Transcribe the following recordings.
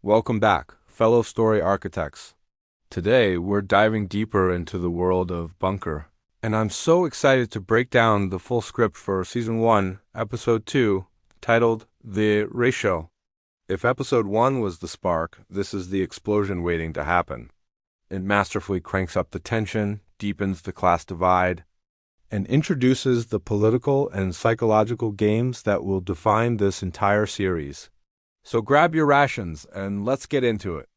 Welcome back, fellow story architects. Today, we're diving deeper into the world of Bunker, and I'm so excited to break down the full script for Season 1, Episode 2, titled The Ratio. If Episode 1 was the spark, this is the explosion waiting to happen. It masterfully cranks up the tension, deepens the class divide, and introduces the political and psychological games that will define this entire series. So grab your rations and let's get into it.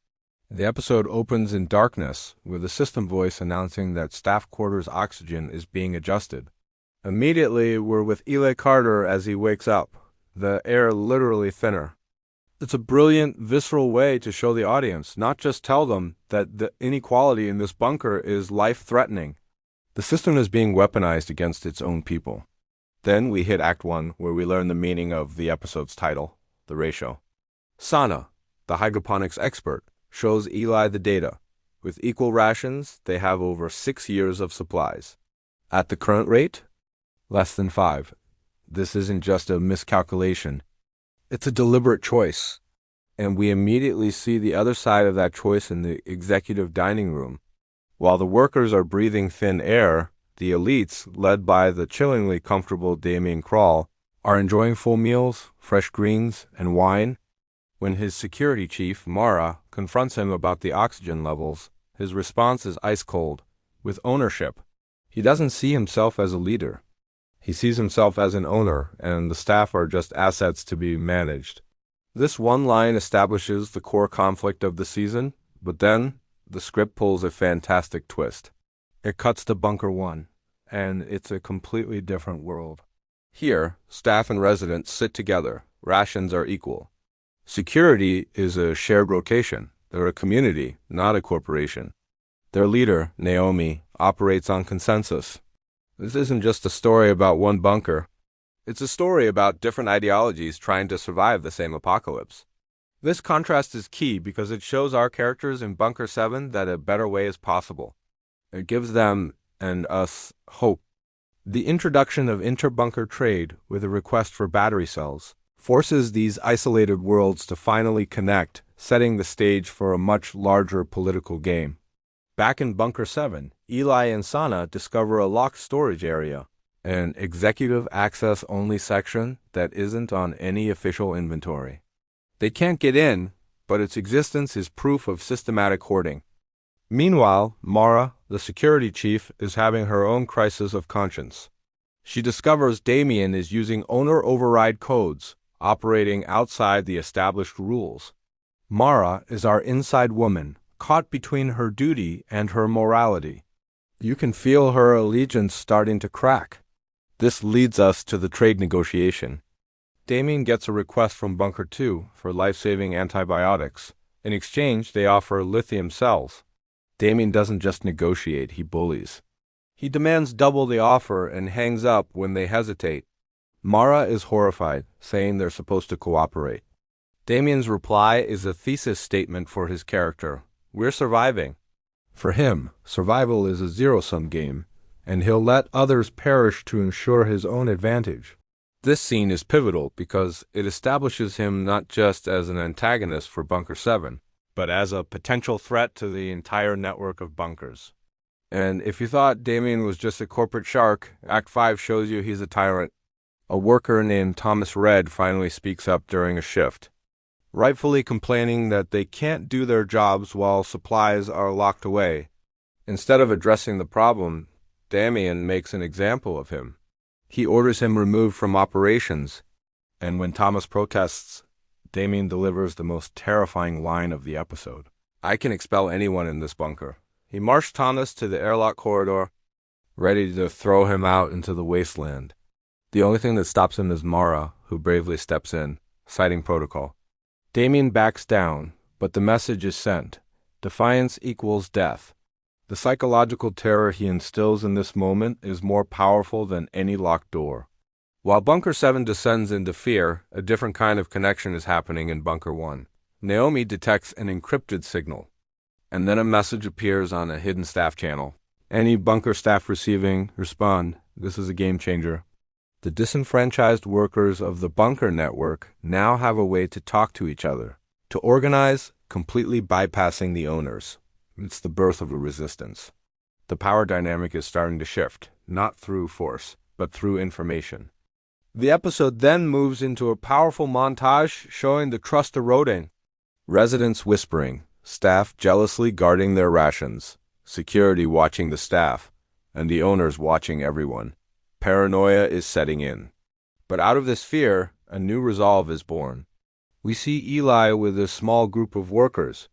The episode opens in darkness with a system voice announcing that staff quarters oxygen is being adjusted. Immediately, we're with Eli Carter as he wakes up, the air literally thinner. It's a brilliant, visceral way to show the audience, not just tell them that the inequality in this bunker is life-threatening. The system is being weaponized against its own people. Then we hit Act 1, where we learn the meaning of the episode's title, The Ratio. Sana, the hydroponics expert, shows Eli the data. With equal rations, they have over 6 years of supplies. At the current rate, less than 5. This isn't just a miscalculation. It's a deliberate choice. And we immediately see the other side of that choice in the executive dining room. While the workers are breathing thin air, the elites, led by the chillingly comfortable Damien Krall, are enjoying full meals, fresh greens, and wine. When his security chief, Mara, confronts him about the oxygen levels, his response is ice cold, with ownership. He doesn't see himself as a leader. He sees himself as an owner, and the staff are just assets to be managed. This one line establishes the core conflict of the season, but then the script pulls a fantastic twist. It cuts to Bunker 1, and it's a completely different world. Here, staff and residents sit together. Rations are equal. Security is a shared rotation. They're a community, not a corporation. Their leader, Naomi, operates on consensus. This isn't just a story about one bunker. It's a story about different ideologies trying to survive the same apocalypse. This contrast is key because it shows our characters in Bunker 7 that a better way is possible. It gives them, and us, hope. The introduction of inter-bunker trade with a request for battery cells forces these isolated worlds to finally connect, setting the stage for a much larger political game. Back in Bunker 7, Eli and Sana discover a locked storage area, an executive access-only section that isn't on any official inventory. They can't get in, but its existence is proof of systematic hoarding. Meanwhile, Mara, the security chief, is having her own crisis of conscience. She discovers Damien is using owner override codes, operating outside the established rules. Mara is our inside woman, caught between her duty and her morality. You can feel her allegiance starting to crack. This leads us to the trade negotiation. Damien gets a request from Bunker 2 for life-saving antibiotics. In exchange, they offer lithium cells. Damien doesn't just negotiate, he bullies. He demands double the offer and hangs up when they hesitate. Mara is horrified, saying they're supposed to cooperate. Damien's reply is a thesis statement for his character. We're surviving. For him, survival is a zero-sum game, and he'll let others perish to ensure his own advantage. This scene is pivotal because it establishes him not just as an antagonist for Bunker 7, but as a potential threat to the entire network of bunkers. And if you thought Damien was just a corporate shark, Act 5 shows you he's a tyrant. A worker named Thomas Red finally speaks up during a shift, rightfully complaining that they can't do their jobs while supplies are locked away. Instead of addressing the problem, Damien makes an example of him. He orders him removed from operations, and when Thomas protests, Damien delivers the most terrifying line of the episode. I can expel anyone in this bunker. He marched Thomas to the airlock corridor, ready to throw him out into the wasteland. The only thing that stops him is Mara, who bravely steps in, citing protocol. Damien backs down, but the message is sent. Defiance equals death. The psychological terror he instills in this moment is more powerful than any locked door. While Bunker 7 descends into fear, a different kind of connection is happening in Bunker 1. Naomi detects an encrypted signal, and then a message appears on a hidden staff channel. Any bunker staff receiving, respond. This is a game changer. The disenfranchised workers of the bunker network now have a way to talk to each other. to organize, completely bypassing the owners. It's the birth of a resistance. The power dynamic is starting to shift, not through force, but through information. The episode then moves into a powerful montage showing the trust eroding. Residents whispering, staff jealously guarding their rations, security watching the staff, and the owners watching everyone. Paranoia is setting in. But out of this fear, a new resolve is born. We see Eli with a small group of workers,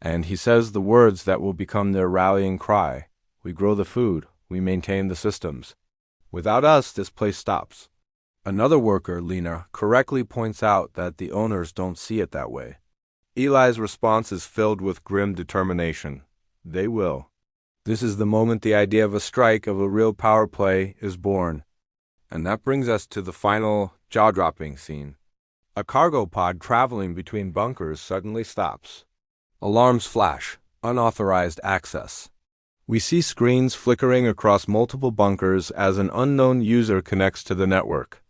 and he says the words that will become their rallying cry. We grow the food, we maintain the systems. Without us, this place stops. Another worker, Lena, correctly points out that the owners don't see it that way. Eli's response is filled with grim determination. They will. This is the moment the idea of a strike, of a real power play, is born. And that brings us to the final jaw-dropping scene. A cargo pod traveling between bunkers suddenly stops. Alarms flash. Unauthorized access. We see screens flickering across multiple bunkers as an unknown user connects to the network.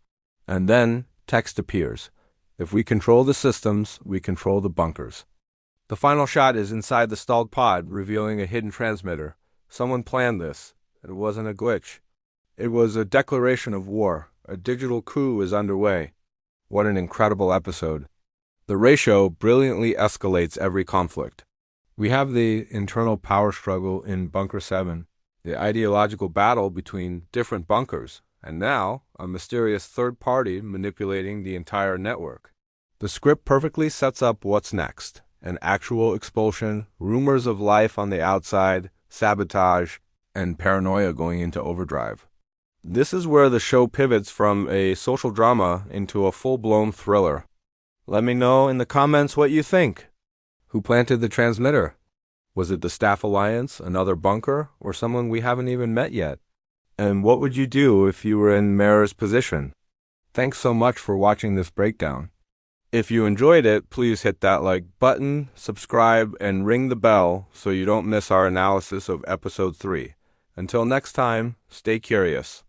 And then text appears. If we control the systems, we control the bunkers. The final shot is inside the stalled pod, revealing a hidden transmitter. Someone planned this. It wasn't a glitch. It was a declaration of war. A digital coup is underway. What an incredible episode. The ratio brilliantly escalates every conflict. We have the internal power struggle in Bunker 7, the ideological battle between different bunkers, and now a mysterious third party manipulating the entire network. The script perfectly sets up what's next. An actual expulsion, rumors of life on the outside, sabotage, and paranoia going into overdrive. This is where the show pivots from a social drama into a full-blown thriller. Let me know in the comments what you think. Who planted the transmitter? Was it the Staff Alliance, another bunker, or someone we haven't even met yet? And what would you do if you were in Mara's position? Thanks so much for watching this breakdown. If you enjoyed it, please hit that like button, subscribe, and ring the bell so you don't miss our analysis of Episode 3. Until next time, stay curious.